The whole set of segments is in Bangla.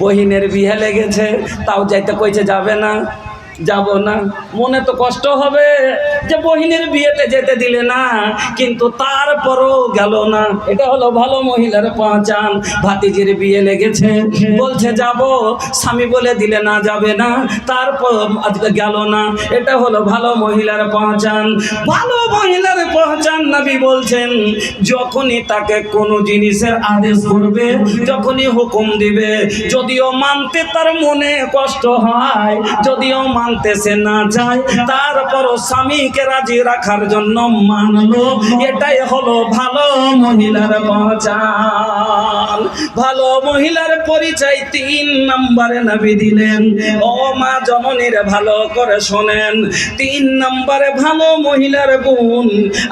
বহিনের বিয়ে লেগেছে, তাও যাইতে কইছে যাবে না, যাব না। মনে তো কষ্ট হবে যে বহিনের বিয়েতে যেতে দিলে না, কিন্তু তারপরও গেল না। এটা হলো ভালো মহিলার পহচান। ভাতিজির বিয়ে লেগেছে, বলছে যাব, স্বামী বলে দিলে না, যাবে না, তারপর আজকে গেল না। এটা হলো ভালো মহিলার পহচান। ভালো মহিলার পহচান নবী বলছেন, যখনই তাকে কোনো জিনিসের আদেশ করবে, যখনই হুকুম দিবে, যদিও মানতে তার মনে কষ্ট হয়, যদিও মানতে সে না চায়, তারপরও স্বামীকে রাজি রাখার জন্য মানলো। এটাই হলো ভালো মহিলার পহচান। ভালো মহিলার পরিচয় 3 নম্বরে নবী দিলেন। ও মা জননীর ভালো করে শোনেন, 3 নম্বরে ভালো মহিলার গুণ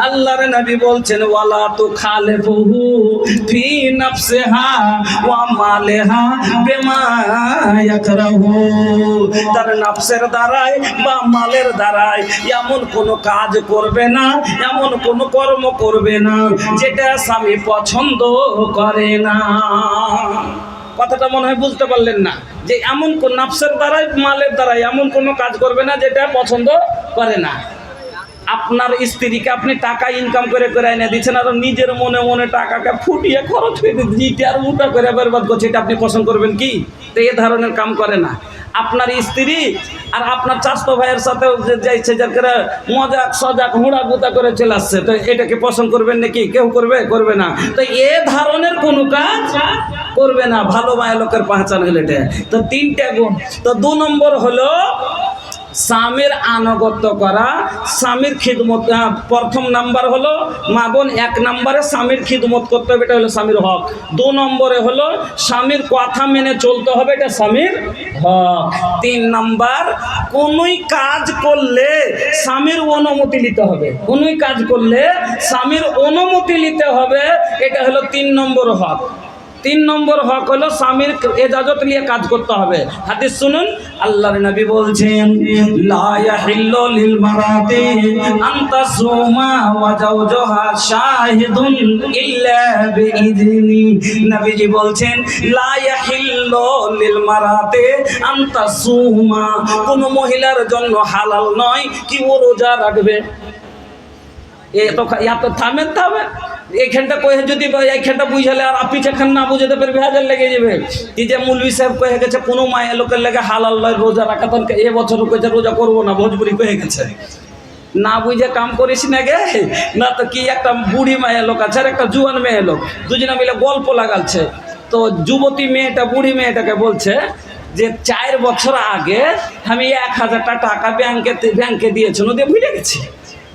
আল্লাহর নবী বলছেন, ওয়ালা তুখালিফুহু ফি নাফসিহা ওয়া মালিহা বিমা ইয়াকরাহু। তার নফসের দ্বারাই বা মালের দ্বারাই এমন কোনো কাজ করবে না, এমন কোনো কর্ম করবে না যেটা স্বামী পছন্দ করে না। কথাটা মনে হয় বুঝতে পারলেন না, যে এমন কোন নফসের দ্বারাই মালের দ্বারাই এমন কোনো কাজ করবে না যেটা পছন্দ করে না। আপনার স্ত্রীকে আপনি টাকা ইনকাম করে করে এনে দিচ্ছেন, আর নিজের মনে মনে টাকাকে ফুটিয়ে খরচ করে দিতে আর উল্টা করে বরবাদ করছে, এটা আপনি পছন্দ করবেন কি? তো এই ধরনের কাম করে না। আপনার স্ত্রী আর আপনার চাচতো ভাইয়ের সাথে যাইছে, যার করে মজাক সজাক হুড়া গুতা করে চলে আসছে, তো এটাকে পছন্দ করবেন নাকি? কেউ করবে না। তো এ ধরনের কোনো কাজ করবে না। ভালো মায়ের লোকের পাহচান হলো এটা। তো 3টা গুণ। তো 2 নম্বর হলো স্বামীর আনুগত্য করা, স্বামীর খিদমত। প্রথম নাম্বার হলো মা বোন, 1 নম্বরে স্বামীর খিদমত করতে হবে, এটা হলো স্বামীর হক। 2 নম্বরে হলো স্বামীর কথা মেনে চলতে হবে, এটা স্বামীর হক। 3 নম্বর, কোনোই কাজ করলে স্বামীর অনুমতি নিতে হবে। কোনোই কাজ করলে স্বামীর অনুমতি নিতে হবে, এটা হলো 3 নম্বর হক। 3 নম্বর হক হলো স্বামীর ইজাজত নিয়ে কাজ করতে হবে। হাদিস শুনুন, আল্লাহর নবী বলছেন, লা ইয়াহিল্লু লিল মারাতি আন তাসুমা ওয়া জাওজুহা শাহিদুন ইল্লা বিইذনি। নবীজি বলছেন, লা ইয়াহিল্লু লিল মারাতি আন তাসুমা, কোন মহিলার জন্য হালাল নয় কি ও রোজা রাখবে। এত থামেন। এইখানটা কয়ে যদি এইখানটা বুঝালে আর পিছাখান না বুঝাতে পারবে, ভেজাল লেগে যাবে। এই যে মৌলভী সাহেব কয়ে গেছে কোনো মায়ের লোকের লেগে হালাল নয় রোজা রাখা, তখন এবছর কয়েছে রোজা করবো না, ভোজপুরি কয়ে গেছে। না বুঝে কাম করিস না গে, না তো কি একটা বুড়ি মায়ের লোক আছে আর একটা জুয়ান মেয়ে লোক, দুজনে মিলে গল্প লাগাচ্ছে। তো যুবতী মেয়েটা বুড়ি মেয়েটাকে বলছে যে 4 বছর আগে আমি 1000 টাকা ব্যাংকে দিয়েছিল, দিয়ে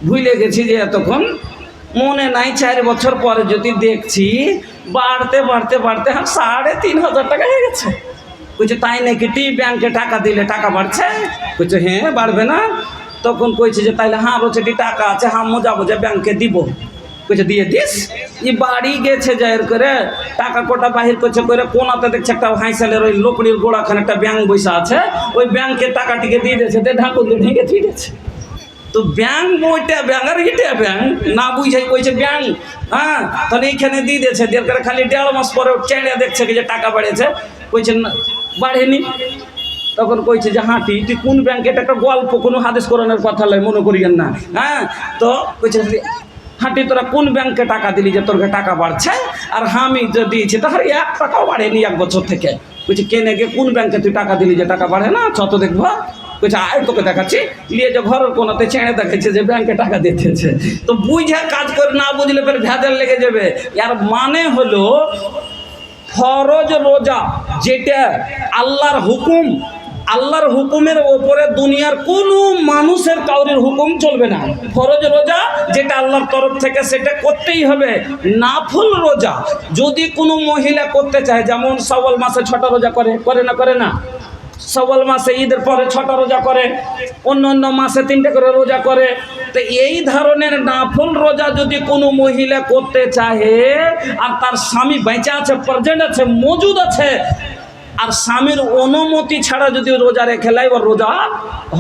ভুলে গেছি যে এতক্ষণ মনে নাই। 4 বছর পরে যদি দেখছি বাড়তে 3500 টাকা হয়ে গেছে। কইছে তাই নাকি? ব্যাংকে টাকা দিলে টাকা বাড়ছে? কইছে হ্যাঁ, বাড়বে না? তখন কইছে যে তাইলে হাঁড়ো চেটি টাকা আছে, হামও যাবো যে ব্যাংকে দিব। কইছে দিয়ে দিস। ই বাড়ি গেছে যাইর করে টাকা কোটা বাহির করছে করে, কোনাতে দেখছে একটা হাইসালের ওই লোকড়ির গোড়াখানে একটা ব্যাংক বৈশা আছে, ওই ব্যাংকে টাকাটিকে দিয়ে দিয়েছে, ঢাকুন দিয়ে ঢেকে দিয়ে দিয়েছে। তো ব্যাংক বইটা ব্যাংক আর এটা ব্যাংক না বুঝাই কইছে ব্যাংক। হ্যাঁ, তাহলে এইখানে দিয়ে দিয়েছে, দিয়ে করে খালি 1.5 মাস পরে চেড়ে দেখছে যে টাকা বাড়েছে। কইছে না বাড়েনি। তখন কইছে যে হাঁটি তুই কোন ব্যাংকে, এটা একটা গল্প, কোনো হাদিস কোরআনের কথা লয়, মনে করিয়েন না। হ্যাঁ, তো কইছে হাঁটি তোরা কোন ব্যাংকে টাকা দিলি যে তোর টাকা বাড়ছে, আর আমি যে দিয়েছি তাহলে 1 টাকাও বাড়েনি 1 বছর থেকে। কইছে কেনে গে কোন ব্যাংকে তুই টাকা দিলি যে টাকা বাড়ে না, ছত দেখবো। কইছে আয় তোকে দেখাচ্ছি। নিয়ে যে ঘরের কোনাতে ছেড়ে দেখাচ্ছে যে ব্যাংকে টাকা দিতেছে। তো বুঝে কাজ করে না বুঝলে ফের ভেজাল লেগে যাবে। এর মানে হলো ফরজ রোজা, যেটা আল্লাহর হুকুম, আল্লাহর হুকুমের ওপরে দুনিয়ার কোনো মানুষের কাউরির হুকুম চলবে না। ফরজ রোজা যেটা আল্লাহর তরফ থেকে সেটা করতেই হবে। নাফল রোজা যদি কোনো মহিলা করতে চায়, যেমন শাওয়াল মাসে 6টা রোজা করে না শাওয়াল মাসে ঈদের পরে 6টা রোজা করে, অন্য মাসে 3টে করে রোজা করে। তো এই ধরনের নাফল রোজা যদি কোনো মহিলা করতে চাহে আর তার স্বামী বেঁচে আছে, প্রেজেন্ট আছে, মজুদ আছে, আর স্বামীর অনুমতি ছাড়া যদি রোজা রেখে লাই, ওর রোজা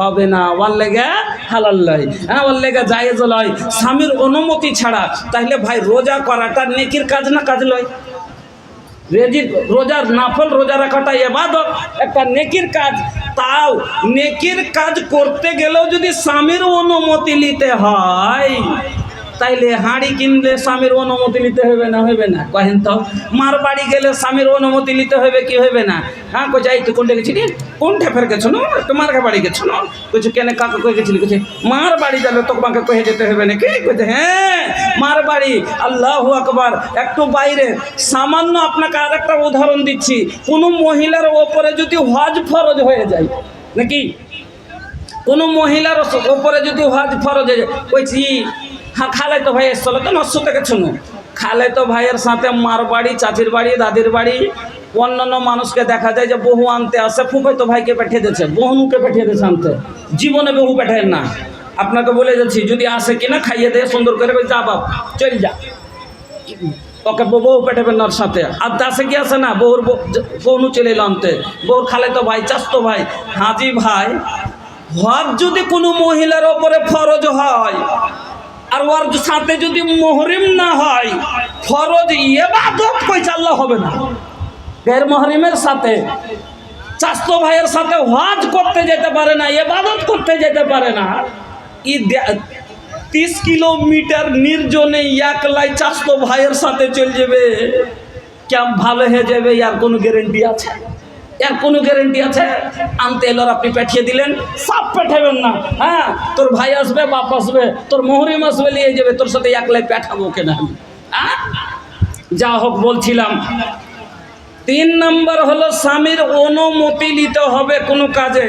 হবে না, ওর লেগে হালাল লয়। হ্যাঁ, ওর লেগে জায়েজ লয় স্বামীর অনুমতি ছাড়া। তাহলে ভাই রোজা করাটা নেকির কাজ না কাজ লয়? রোজার নাফল রোজা রাখাটা ইবাদত, একটা নেকির কাজ। তাও নেকির কাজ করতে গেলেও যদি স্বামীর অনুমতি নিতে হয়, তাইলে হাঁড়ি কিনলে স্বামীর অনুমতি নিতে হবে না? হবে না? কহেন তো। মার বাড়ি গেলে স্বামীর অনুমতি নিতে হবে কি হবে না? হ্যাঁ, কই যাই তুই কোনটা গেছিলি, কোন ঠেফের গেছো না, একটু মার বাড়ি গেছো না, কইছো কেন কাকা কয়ে গেছিলি, কইছে মার বাড়ি যাবে তোমাকে কয়ে যেতে হবে নাকি? কইছে হ্যাঁ মার বাড়ি। আল্লাহু আকবার। একটু বাইরে সামান্য আপনাকে আর একটা উদাহরণ দিচ্ছি। কোনো মহিলার ওপরে যদি হজ ফরজ হয়ে যায়, নাকি কোনো মহিলার ওপরে যদি হজ ফরজ হয়ে যায়, কইছি হ্যাঁ খালাই তো ভাই এসছিল তো নস্য থেকে শুনো, খালাই তো ভাইয়ের সাথে মার বাড়ি, চাচির বাড়ি, দাদির বাড়ি, অন্যান্য মানুষকে দেখা যায় যে বহু আনতে আসে, ফুফাই তো ভাইকে পাঠিয়ে দিয়েছে, বহুকে পাঠিয়ে দিয়েছে আনতে, জীবনে বহু পাঠায় না। আপনাকে বলে যাচ্ছি, যদি আসে কিনা খাইয়ে দেয় সুন্দর করে, যা বাপ চল যা, ওকে বউ পেটাবেন ওর সাথে। আর দাসে কি আসে না, বউর বউনু চলে এলো আনতে, বউর খালাই তো ভাই, চাস্তো ভাই, হাজি ভাই। হজ যদি কোনো মহিলার ওপরে ফরজ হয় আর ওর সাথে যদি মুহরিম না হয়, ফরজ ইবাদত কইছে আল্লাহ হবে না। গैर মুহরিমের সাথে চাস্তো ভাইয়ের সাথে হজ করতে যেতে পারে না, ইবাদত করতে যেতে পারে না। 30 কিলোমিটার নির্জনে একলাই চাস্তো ভাইয়ের সাথে চলে যাবে, কেমন ভালো হয়ে যাবে? ইয়ার কোনো গ্যারেন্টি আছে? এর কোনো গ্যারেন্টি আছে? আনতে এলো, আপনি পাঠিয়ে দিলেন, সব পাঠাবেন না। হ্যাঁ, তোর ভাই আসবে, বাপ আসবে, তোর মুহরিম আসবে, নিয়ে যাবে, তোর সাথে একলাই পাঠাবো কেন আমি? যা হোক, বলছিলাম 3 নম্বর হলো স্বামীর অনুমতি নিতে হবে কোনো কাজে।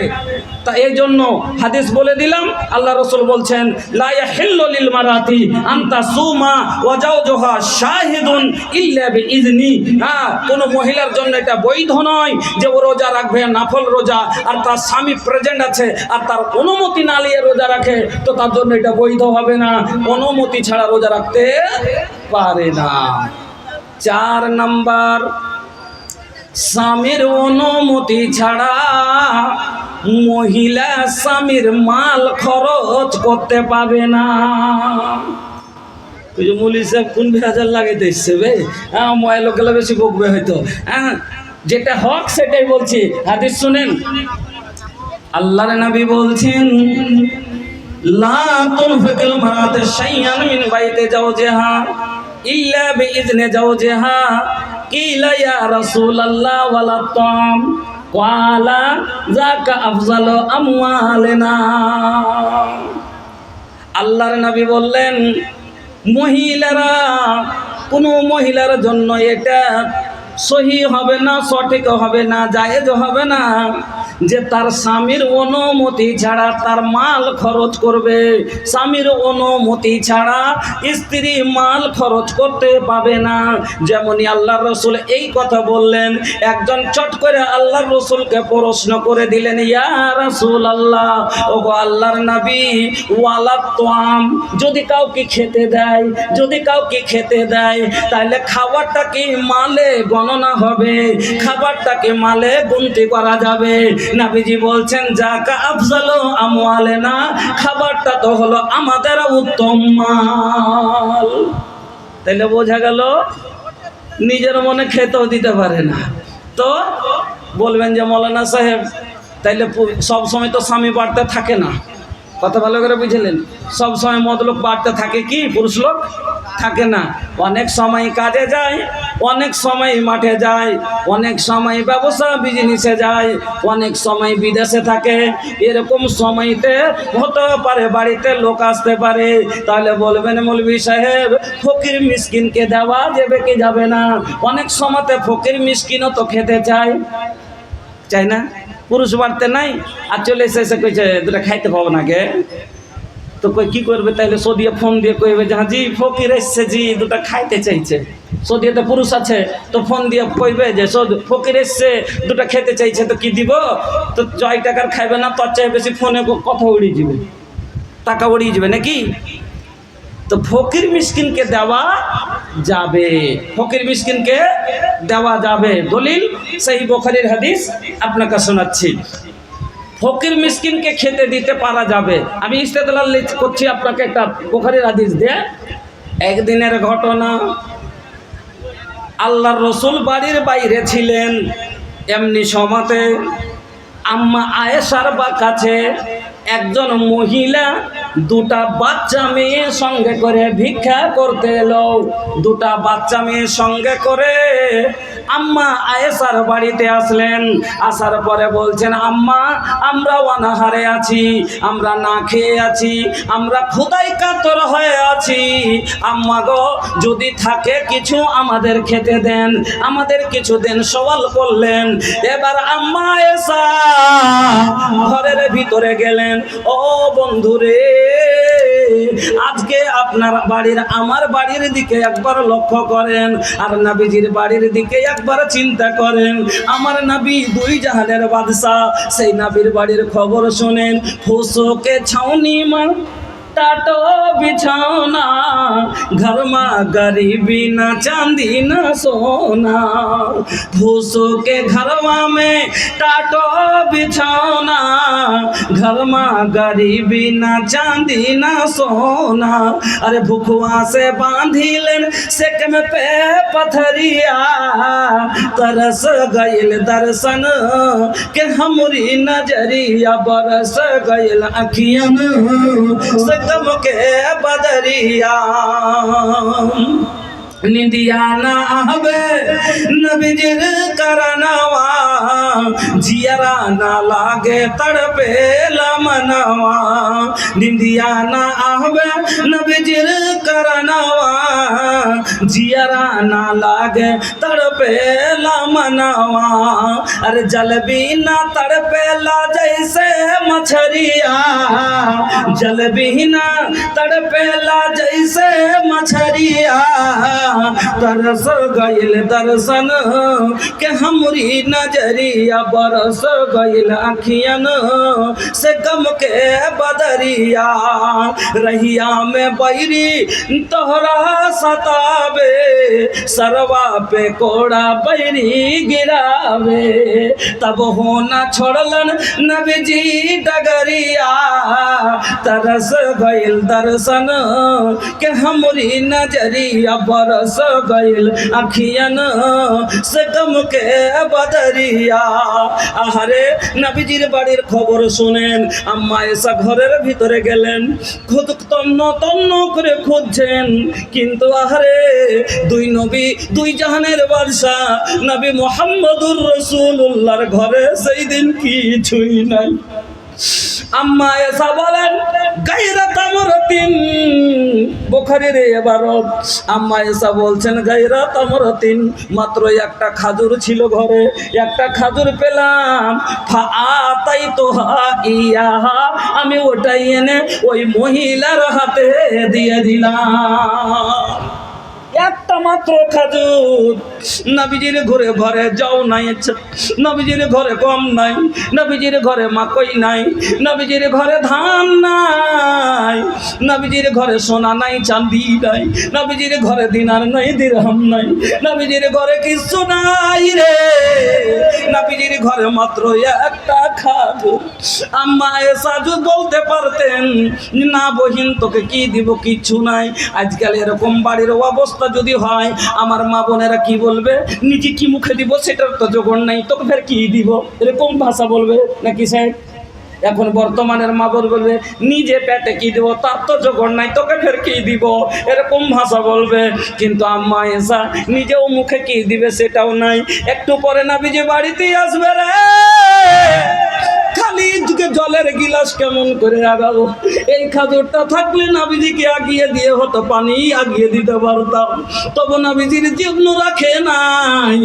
তা এই জন্য হাদিস বলে দিলাম, আল্লাহ রসুল বলছেন লা ইয়াহিল্লু লিল মারাতি আন তাসুমা ওয়া জাওজুহা শাহিদুন ইল্লা বিইজনি। হ্যাঁ, কোনো মহিলার জন্য এটা বৈধ নয় যে ও রোজা রাখবে, নাফল রোজা, আর তার স্বামী প্রেজেন্ট আছে আর তার অনুমতি না নিয়ে রোজা রাখে, তো তার জন্য এটা বৈধ হবে না, অনুমতি ছাড়া রোজা রাখতে পারে না। 4 নম্বর, স্বামীর অনুমতি ছাড়া মহিলা স্বামীর মাল খরচ করতে পাবে না। মুলি সাহেব কোন ভেজাল লাগাইতে এসছে বে? হ্যাঁ, ময় লোকেলা বেশি বকবে হয়তো। হ্যাঁ, যেটা হক সেটাই বলছি। হাদিস শুনেন, আল্লাহর নবী বলছেন লা তুনফিকুল মারাতু শাইআন মিন বাইতি জাওজিহা ইল্লা বিইজনি জাওজিহা। কিলা ইয়া রাসূলুল্লাহ ওয়ালা তাম ক্বালা যাকা আফজালু আমওয়ালিনা। আল্লাহর নবী বললেন, মহিলারা, কোনো মহিলার জন্য এটা সহি হবে না, সঠিক হবে না, জায়েজ হবে না যে তার স্বামীর অনুমতি ছাড়া তার মাল খরচ করবে। স্বামীর অনুমতি ছাড়া স্ত্রী মাল খরচ করতে পাবে না। যেমনই আল্লাহর রসুল এই কথা বললেন, একজন চট করে আল্লাহর রসুলকে প্রশ্ন করে দিলেন, ইয়া রাসূলুল্লাহ, ওগো আল্লাহর নবী, ওয়ালা তাম, যদি কাউকে খেতে দেয়, যদি কাউকে খেতে দেয়, তাহলে খাবারটা কি মালে গণনা হবে? খাবারটাকে মালে গুনতি করা যাবে? নবীজি বলছেন যাকা আফজালু আমওয়ালিনা, খাবারটা তো হলো আমাদের উত্তম মাল। তাইলে বোঝা গেল নিজের মনে খেতেও দিতে পারে না। তো বলবেন যে মৌলানা সাহেব, তাইলে সব সময় তো স্বামী বাড়তে থাকে না। কথা ভালো করে বুঝলেন? সব সময় মদলোক বাড়তে থাকে কি? পুরুষ লোক থাকে না। অনেক সময় কাজে যায়, অনেক সময় মাঠে যায়, অনেক সময় ব্যবসা বিজনেসে যায়, অনেক সময় বিদেশে থাকে। এরকম সময়তে হতে পারে বাড়িতে লোক আসতে পারে। তাহলে বলবেন মৌলভী সাহেব, ফকির মিসকিনকে দেওয়া যাবে কি যাবে না? অনেক সময়তে ফকির মিসকিনও তো খেতে চায় না? পুরুষ বাড়তে নাই আর চলে এসে কইছে দুটা খাইতে পাবো না গে, তো কই কি করবে? তাইলে সৌদিয়া ফোন দিয়ে কইবে যে হ্যাঁ জি ফকির এসছে, জি দুটা খাইতে চাইছে। সৌদিয়াতে পুরুষ আছে, তো ফোন দিয়ে কইবে যে ফকির এসছে, দুটা খেতে চাইছে, তো কি দিব? তো 6 টাকার খাইবে না, তোর চেয়ে বেশি ফোনে কথা উড়িয়ে যাবে, টাকা উড়িয়ে যাবে নাকি? তো ফকির মিসকিনকে দেওয়া যাবে, ফকির মিসকিনকে দেওয়া যাবে। দলিল সহিহ বুখারীর হাদিস আপনাকে শোনাচ্ছি। ফকির মিসকিনকে খেতে দিতে পারা যাবে। আমি ইস্তেদলাল করছি আপনাকে একটা বুখারীর হাদিস দিয়ে। একদিনের ঘটনা, আল্লাহর রসুল বাড়ির বাইরে ছিলেন, এমনি সময়তে আম্মা আয়েশার কাছে একজন মহিলা দুটা বাচ্চা মেয়ে সঙ্গে করে ভিক্ষা করতে এলো। দুটা বাচ্চা মেয়ে সঙ্গে করে আম্মা আয়েশার বাড়িতে আসলেন। আসার পরে বলছেন, আম্মা আমরা অনাহারে আছি, আমরা না খেয়ে আছি, আমরা ক্ষুধায় কাতর হয়ে আছি। আম্মা গো, যদি থাকে কিছু আমাদের খেতে দেন, আমাদের কিছু দেন। সওয়াল করলেন। এবার আম্মা আয়েশা ঘরের ভিতরে গেলেন। ও বন্ধুরে, আজকে আপনার বাড়ির আমার বাড়ির দিকে একবার লক্ষ্য করেন, আর নবীজির বাড়ির দিকে একবার চিন্তা করেন। আমার নবী দুই জাহানের বাদশা, সেই নবীর বাড়ির খবর শোনেন। ফুসোকে ছাউনি মা टाटो बिछौना, घर में गरीबी न चांदी न सोना। फूसों के घरवा में टाटो बिछौना, घर में गरीबी न चांदी न सोना। अरे भुखवा से बांधी लेन सेक में पे पथरिया, तरस गइल दर्शन के हमरी नजरिया, बरस गइल अखियन सकम के बदरिया। निंदिया ना आवे नबीजिर करनवा, जियरा ना लागे तड़पे मनवा। निंदिया ना आवे नबीजिर करनवा, जियरा ना लागे तड़पे मनवा। अरे जल भी ना तड़पेला जैसे मछरिया, जल भी ना तड़पेला जैसे मछरिया, तरस गइल दर्शन के हमरी नजरिया, बरस गइल अखियन से गम के बदरिया। रहिया में बैरी तोहरा सतावे, सरवा पे कोड़ा बैरी गिरावे, तब होना छोड़लन नबीजी डगरिया, तरस गइल दर्शन के हमरी नजरिया, बरस गइल अखियन से गम के बदरिया। আহারে নবীজির বাড়ির খবর শুনেন। আম্মা আয়েশা ঘরের ভিতরে গেলেন, খুদ তন্ন তন্ন করে খুঁজছেন, কিন্তু আহারে দুই নবী দুই জাহানের বাদশা নবী মুহাম্মদুর রাসূলুল্লাহর ঘরে সেই দিন কিছুই নাই। আম্মা আয়েশা বলেন, গায়রা তামরাতিন, বুখারীর ইবারত। আম্মা আয়েশা বলছেন, গায়রা তামরাতিন, মাত্র একটা খাজুর ছিল ঘরে, একটা খাজুর পেলাম। ফাআতাইতুহা ইয়াহা, আমি ওটাই এনে ওই মহিলার হাতে দিয়ে দিলাম। একটা মাত্র খাজুর। নবীজির ঘরে ঘরে যাও নাই, নবীজির ঘরে গম নাই, নবীজির ঘরে মাকই নাই, নবীজির ঘরে ধান নাই, নবীজির ঘরে সোনা নাই চাঁদি নাই, নবীজির ঘরে দিনার নাই দিরহাম নাই, নবীজির ঘরে কিছু নাই রে। নবীজির ঘরে মাত্র একটা খাজুর। আম্মা আয়েশা বলতে পারতেন, না বহিন তোকে কি দিব, কিচ্ছু নাই। আজকাল এরকম বাড়ির অবস্থা যদি হয়, আমার মা বোনেরা কি বলবে, নিজে কি মুখে দিব সেটার তো জোগাড় নাই, তোকে ফের কি দিব, এরকম ভাষা বলবে নাকি স্যার? এখন বর্তমানের মা বোন বলবে, নিজে পেটে কি দিব তার তো জোগাড় নাই, তোকে ফের কি দিব, এরকম ভাষা বলবে। কিন্তু আম্মা আয়েশা নিজেও মুখে কি দিবে সেটাও নাই। একটু পরে নবীজি বাড়িতেই আসবে রে, খালি জলের গিলাস কেমন করে আগাবো। এই খাজুরটা থাকলে নবীজিকে আগিয়ে দিয়ে হতো, পানি আগিয়ে দিতে পারতাম, তবু নবীজির জীবন রাখে নাই।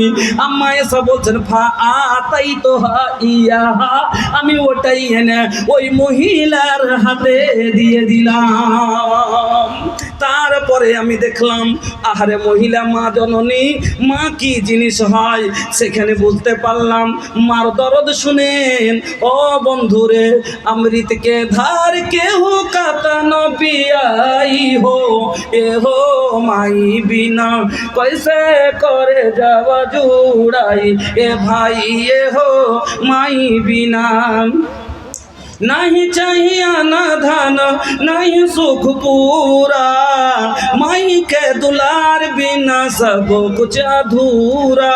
আম্মা আয়েশা বলছেন, ফাআতাইতুহা ইয়াহা, আমি ওটাই এনে ওই মহিলার হাতে দিয়ে দিলাম। তারপরে আমি দেখলাম, আহারে মহিলা মা জননী, মা কি জিনিস হয় সেখানে বুঝতে পারলাম। মার দরদ শুনেন ও বন্ধুরে, अमृत के धार के हो कतन पियाई हो, ए हो माई बिना कैसे करे जावा जुड़ाई, ए भाई ए हो माई बिना। नहीं चाहिए ना धन नहीं सुख पूरा, माई के दुलार बिना सब कुछ अधूरा।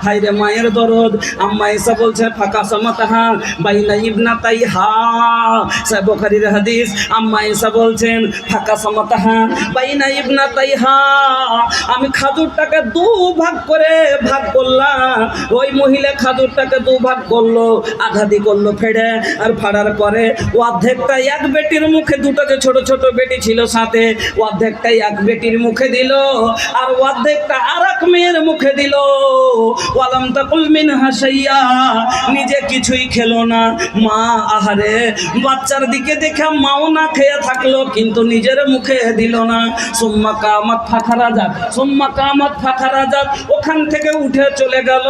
हाय रे माয়ের দরদ, আম্মা এসে বলছে ফাঁকা সমতহা বাইনা ইবনা তাইহা, সে বুখারীর হাদিস। আম্মা এসে বলছেন ফাঁকা সমতহা বাইনা ইবনা তাইহা, আমি খাজুরটাকে দু ভাগ করে ভাগ করলাম। ওই মহিলা খাজুরটাকে দু ভাগ করলো, আধাদি করলো ফেড়ে, আর ফাড়ার পরে অর্ধেকটা এক বেটির মুখে, দুটো যে ছোট ছোট বেটি ছিল সাথে, অর্ধেকটা এক বেটির মুখে দিল, আর অর্ধেকটা আর এক মেয়ের মুখে দিল। ওয়ালাম তাকুল মিনহা শাইয়া, নিজে কিছুই খেলো না। মা আহারে, বাচ্চার দিকে দেখে মাও না খেয়ে থাকলো, কিন্তু নিজের মুখে দিল না। সুম্মা কামাত ফাখারাজাত, সুম্মা কামাত ফাখারাজাত, ওখান থেকে উঠে চলে গেল।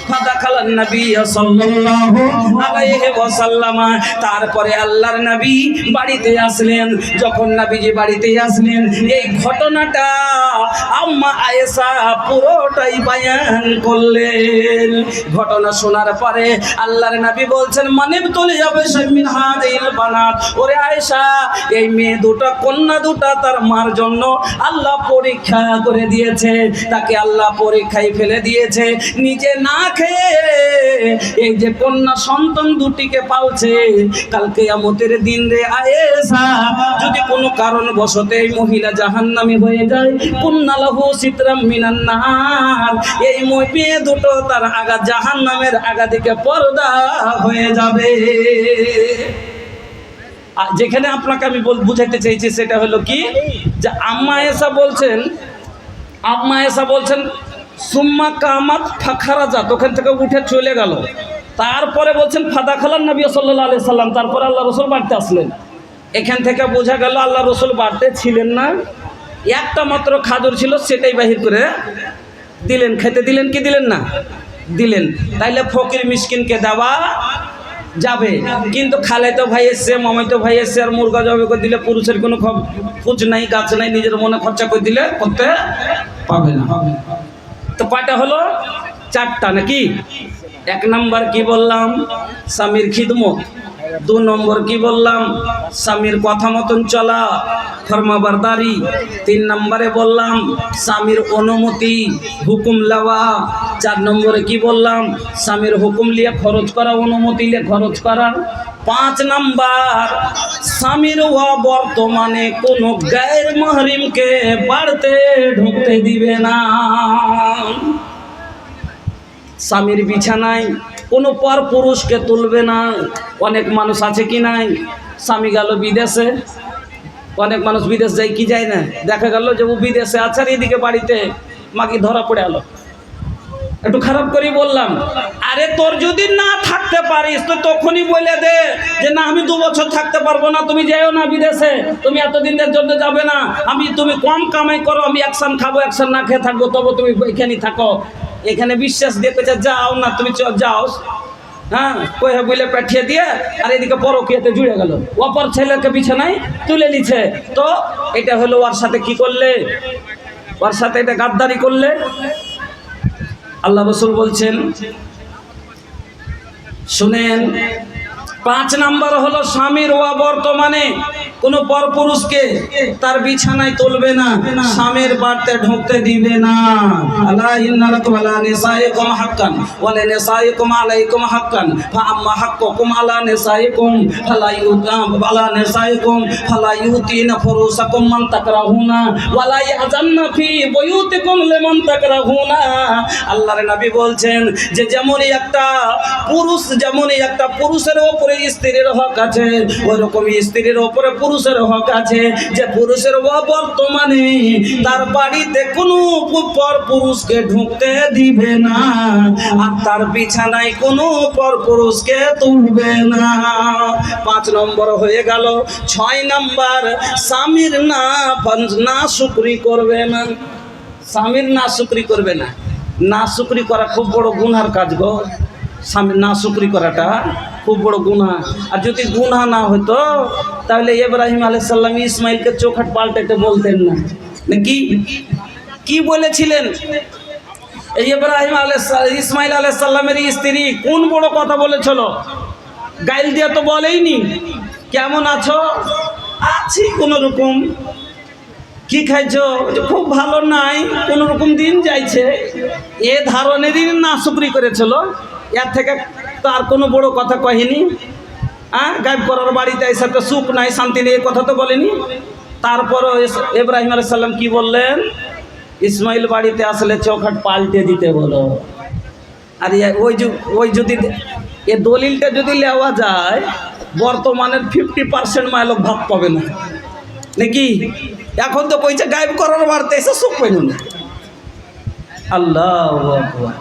ফাদাখালান নবী সাল্লাল্লাহু আলাইহি ওয়াসাল্লাম, তারপরে আল্লাহর নবী বাড়িতে আসলেন। যখন নবীজি বাড়িতে আসলেন, এই ঘটনাটা আম্মা আয়েশা পুরোটাই বয়ান করলেন। ঘটনা শোনার পরে আল্লাহর নবী বলছেন, মানিব তুলে যাবে শামিন হাদিল বানাত, ওরে আয়েশা, এই মেয়ে দুটো, কন্যা দুটো তার মার জন্য আল্লাহ পরীক্ষা করে দিয়েছে, তাকে আল্লাহ পরীক্ষায় ফেলে দিয়েছে। নিজে না খেয়ে এই যে কন্যা সন্তান দুটিকে পালছে, কালকে কিয়ামতের দিন রে আয়েশা, যদি কোনো কারণবশত এই মহিলা জাহান্নামী হয়ে যায়, কুন্নালাহু সিতরাম মিনান নার, এই মেয়ে দুটো তার আগা জাহান্নামের আগা দিকে পর্দা হয়ে যাবে। যেখানে আপনাকে আমি বুঝাইতে চাইছি সেটা হলো কি, যে আম্মা আয়েশা বলছেন সুম্মা কামাত ফাখারাজাত, ওখান থেকে উঠে চলে গেল। তারপরে বলছেন ফাদাখালান নবী সাল্লাল্লাহু আলাইহি সাল্লাম, তারপরে আল্লাহ রসুল বাড়িতে আসলেন। এখান থেকে বোঝা গেল আল্লাহ রসুল বাড়িতে ছিলেন না, একটা মাত্র খাজুর ছিল, সেটাই বাহির করে দিলেন। খেতে দিলেন কি দিলেন না? দিলেন। তাইলে ফকির মিসকিনকে দেওয়া যাবে, কিন্তু খালাতো ভাই এসছে, মামাতো ভাই এসছে, আর মুরগা জবে করে দিলে পুরুষের কোনো ফুজ নাই, গাছ নাই, নিজের মনে খরচা করে দিলে করতে পাবে না। তো কয়টা হলো? চারটা নাকি? এক নম্বর কি বললাম? স্বামীর খিদমত। দু নম্বর কি বললাম? স্বামীর কথা মতন চলা, ফরমাবরদারি। তিন নম্বরে বললাম স্বামীর অনুমতি, হুকুম লওয়া। চার নম্বরে কি বললাম? স্বামীর হুকুম লিয়ে খরচ করা, অনুমতি লিয়ে খরচ করা। পাঁচ নাম্বার, স্বামীর বর্তমানে কোনো গায়ের মাহরিমকে বাড়িতে ঢুকতে দিবে না। স্বামীর বিছানায় কোনো পর পুরুষকে তুলবে না। অনেক মানুষ আছে কি নাই, স্বামী গেল বিদেশে, অনেক মানুষ বিদেশ যায় কি যায় না, দেখা গেল যে ও বিদেশে আছে আর এদিকে বাড়িতে মাকে ধরা পড়ে গেল। একটু খারাপ করেই বললাম, আরে তোর যদি না থাকতে পারিস তো তখনই বলে দে যে না, আমি 2 বছর থাকতে পারবো না, তুমি যাও না বিদেশে, তুমি এতদিনের জন্য যাবে না, তুমি কম কামাই করো, আমি একসান খাবো, একসান না খেয়ে থাকবো, তবু তুমি এখানেই থাকো। এখানে বিশ্বাস দিয়ে পেছে যাও না, তুমি যাও, হ্যাঁ কয়ে বলে পাঠিয়ে দিয়ে, আর এদিকে পরকীয়াতে জুড়ে গেল, অপর ছেলেকে বিছানায় তুলে নিচ্ছে। তো এটা হলো ওর সাথে কি করলে? ওর সাথে এটা গাদ্দারি করলে। আল্লাহ রাসূল বলছেন, শুনেন, 5 নাম্বার হলো স্বামীর বর্তমানে কোনো পরপুরুষকে তার বিছানায় তুলবে না, স্বামীর বাড়িতে ঢুকতে দিবে না। আলা ইন্না লাকুম আলা নিসাইকুম হাক্কান ওয়া লিনিসাইকুম আলাইকুম হাক্কান ফাআম্মা হাক্কুকুম আলা নিসাইকুম ফালা ইউতিনা ফুরুসাকুম মান তাকরাহুনা ওয়া লা ইয়াজান্না ফি বুয়ুতিকুম লিমান তাকরাহুনা। আল্লাহর নবী বলছেন যে যেমনই একটা পুরুষের উপরে স্ত্রীর হক আছে, ওইরকমই স্ত্রীর উপরে পুরুষের হক আছে। যে পুরুষের বর্তমানে তার বাড়িতে কোনো পর পুরুষকে ঢুকতে দিবে না, আর তার বিছানায় কোনো পর পুরুষকে তুলবে না। 5 নম্বর হয়ে গেল। 6 নম্বর, স্বামীর না শুকরি করবে না। স্বামীর না শুকরি করবে না। না শুকরি করা খুব বড় গুনার কাজ গো। স্বামীর না শুকরি করাটা খুব বড় গুনাহ। আর যদি গুনাহ না হতো তাহলে ইব্রাহিম আলাইহিস সালাম ইসমাইলকে চোখট পাল্টাতে বলতেন না, নাকি? কি বলেছিলেন? ইসমাইল আলাইহিস সালামের স্ত্রী কোন বড় কথা বলেছিল? গাইল দিয়ে তো বলেইনি কেমন আছো, আছি কোনো রকম। কি খাইছো, খুব ভালো নাই, কোনো রকম দিন যাইছে। এ ধারণেরই না শুকরি করেছিল, এর থেকে তার কোনো বড় কথা কহেনি। হ্যাঁ, গায়েব করার বাড়িতে এসে তো সুখ নাই, শান্তি নেই, কথা তো বলেনি। তারপরও ইব্রাহিম আলাইহিস সালাম কি বললেন, ইসমাইল বাড়িতে আসলে চৌখাট পাল্টে দিতে বলো। আর ওই যদি এ দলিলটা যদি নেওয়া যায়, বর্তমানের 50% মাইলক ভাব পাবে না নাকি। এখন তো কইছে গায়েব করার বাড়িতে এসে সুখ পেল না। আল্লাহু আকবার।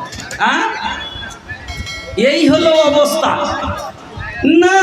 এই হলো অবস্থা না।